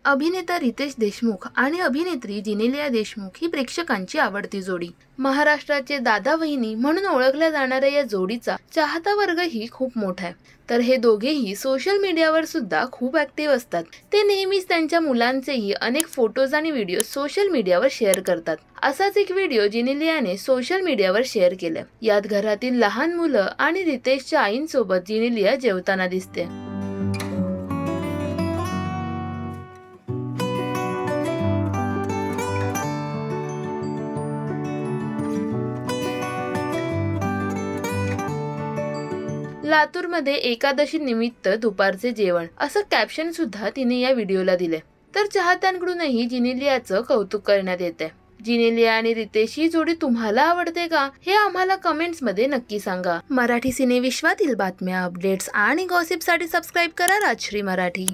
अभिनेता रितेश देशमुख आणि अभिनेत्री जेनेलिया देशमुख ही प्रेक्षकांची आवडती जोडी. महाराष्ट्राचे दादा वहिनी म्हणून ओळखल्या जाणाऱ्या या जोडीचा चाहता वर्गही खूप मोठा आहे. तर हे दोघेही सोशल मीडियावर सुद्धा खूप ऍक्टिव्ह असतात. ते नेहमीच त्यांच्या मुलांचेही अनेक फोटोज आणि व्हिडिओ सोशल मीडियावर शेअर करतात. असाच एक व्हिडिओ जेनेलियाने सोशल मीडियावर शेअर केला. यात घरातील लहान मुलं आणि रितेशच्या आईंसोबत जेनेलिया जेवताना दिसते. लातूरमध्ये एकादशी निमित्त दुपारचे जेवण असं कॅप्शन सुद्धा तिने या व्हिडिओला दिले. तर चाहत्यांकडूनही जेनेलियाचं कौतुक करण्यात येते. जेनेलिया आणि रितेश ही जोडी तुम्हाला आवडते का, हे आम्हाला कमेंट्स मध्ये नक्की सांगा. मराठी सिनेविश्वातील बातम्या, अपडेट्स आणि गॉसिपसाठी सबस्क्राईब करा राजश्री मराठी.